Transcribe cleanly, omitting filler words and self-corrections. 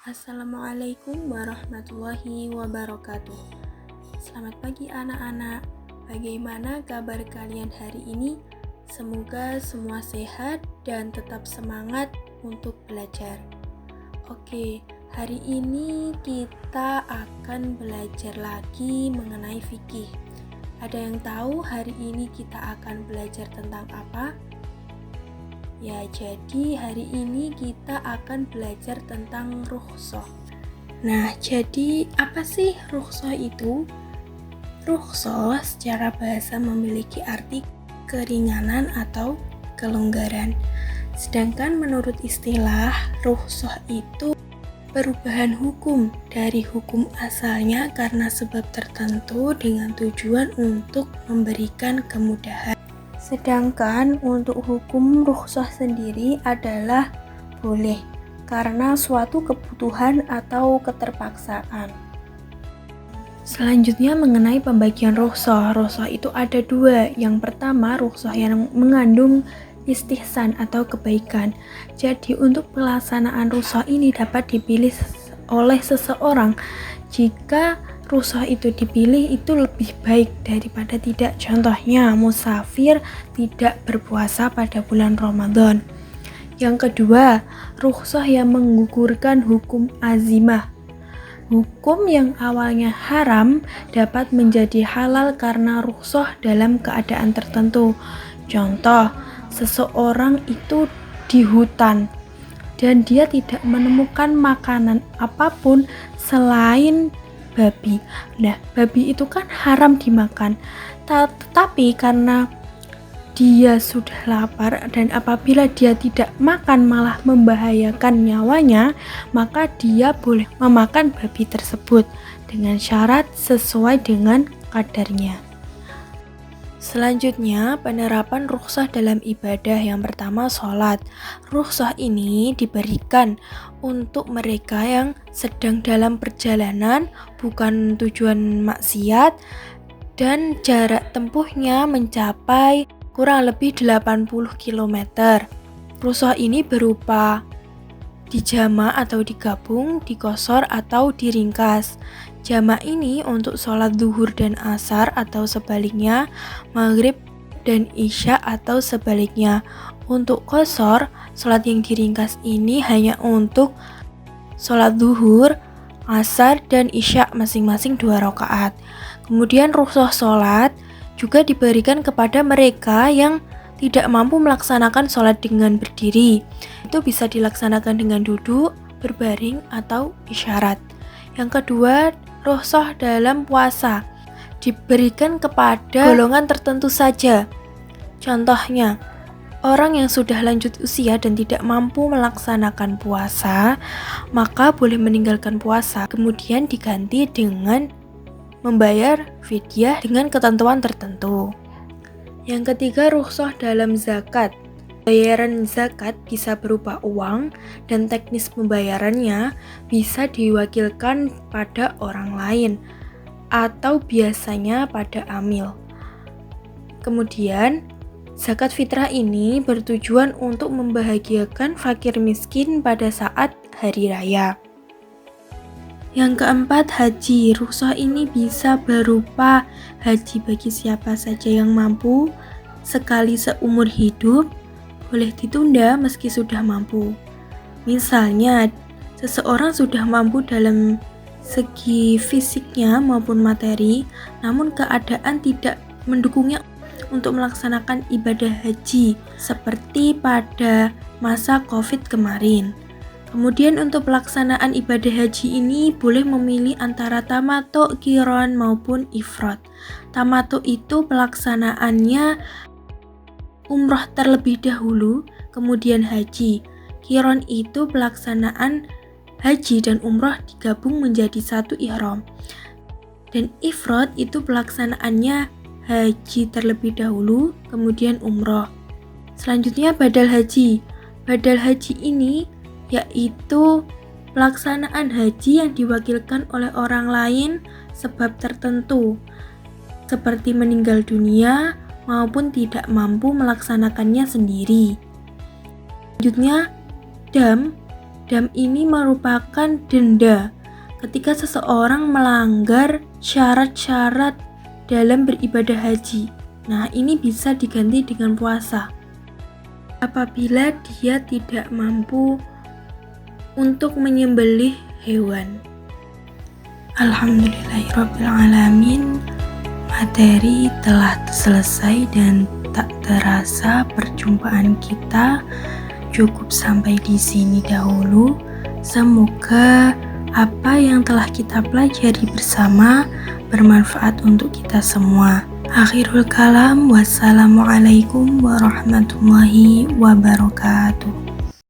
Assalamualaikum warahmatullahi wabarakatuh. Selamat pagi anak-anak. Bagaimana kabar kalian hari ini? Semoga semua sehat dan tetap semangat untuk belajar. Oke, hari ini kita akan belajar lagi mengenai fikih. Ada yang tahu hari ini kita akan belajar tentang apa? Ya, jadi hari ini kita akan belajar tentang rukhsah. Nah, jadi apa sih rukhsah itu? Rukhsah secara bahasa memiliki arti keringanan atau kelonggaran. Sedangkan menurut istilah, rukhsah itu perubahan hukum dari hukum asalnya karena sebab tertentu dengan tujuan untuk memberikan kemudahan. Sedangkan untuk hukum rukhsah sendiri adalah boleh karena suatu kebutuhan atau keterpaksaan. Selanjutnya mengenai pembagian rukhsah. Rukhsah itu ada dua. Yang pertama rukhsah yang mengandung istihsan atau kebaikan. Jadi untuk pelaksanaan rukhsah ini dapat dipilih oleh seseorang jika rukhsah itu dipilih itu lebih baik daripada tidak. Contohnya, musafir tidak berpuasa pada bulan Ramadan. Yang kedua, rukhsah yang menggugurkan hukum azimah. Hukum yang awalnya haram dapat menjadi halal karena rukhsah dalam keadaan tertentu. Contoh, seseorang itu di hutan dan dia tidak menemukan makanan apapun selain babi. Nah, babi itu kan haram dimakan. Tetapi karena dia sudah lapar dan apabila dia tidak makan malah membahayakan nyawanya, maka dia boleh memakan babi tersebut dengan syarat sesuai dengan kadarnya. Selanjutnya, penerapan rukhsah dalam ibadah. Yang pertama, sholat. Rukhsah ini diberikan untuk mereka yang sedang dalam perjalanan, bukan tujuan maksiat, dan jarak tempuhnya mencapai kurang lebih 80 km. Rukhsah ini berupa dijama atau digabung, dikosor atau diringkas. Jama ini untuk sholat zuhur dan asar atau sebaliknya, maghrib dan isya atau sebaliknya. Untuk kosor, sholat yang diringkas ini hanya untuk sholat zuhur, asar, dan isya masing-masing 2 rakaat. Kemudian rukhsah sholat juga diberikan kepada mereka yang tidak mampu melaksanakan sholat dengan berdiri. Itu bisa dilaksanakan dengan duduk, berbaring, atau isyarat. Yang kedua, rukhsah dalam puasa diberikan kepada golongan tertentu saja. Contohnya, orang yang sudah lanjut usia dan tidak mampu melaksanakan puasa, maka boleh meninggalkan puasa, kemudian diganti dengan membayar fidyah dengan ketentuan tertentu. Yang ketiga, rukhsah dalam zakat. Bayaran zakat bisa berupa uang dan teknis pembayarannya bisa diwakilkan pada orang lain atau biasanya pada amil. Kemudian, zakat fitrah ini bertujuan untuk membahagiakan fakir miskin pada saat hari raya. Yang keempat, haji. Rukhsah ini bisa berupa haji bagi siapa saja yang mampu, sekali seumur hidup, boleh ditunda meski sudah mampu. Misalnya, seseorang sudah mampu dalam segi fisiknya maupun materi, namun keadaan tidak mendukungnya untuk melaksanakan ibadah haji, seperti pada masa COVID kemarin. Kemudian untuk pelaksanaan ibadah haji ini boleh memilih antara tamattu, qiran maupun ifrad. Tamattu itu pelaksanaannya umroh terlebih dahulu, kemudian haji. Qiran itu pelaksanaan haji dan umroh digabung menjadi satu ihram. Dan ifrad itu pelaksanaannya haji terlebih dahulu, kemudian umroh. Selanjutnya badal haji. Badal haji ini yaitu pelaksanaan haji yang diwakilkan oleh orang lain sebab tertentu, seperti meninggal dunia maupun tidak mampu melaksanakannya sendiri. Selanjutnya, dam Dam ini merupakan denda ketika seseorang melanggar syarat-syarat dalam beribadah haji. Nah, ini bisa diganti dengan puasa apabila dia tidak mampu untuk menyembelih hewan. Alhamdulillahirrabbilalamin, materi telah selesai dan tak terasa perjumpaan kita cukup sampai di sini dahulu. Semoga apa yang telah kita pelajari bersama bermanfaat untuk kita semua. Akhirul kalam, wassalamualaikum warahmatullahi wabarakatuh.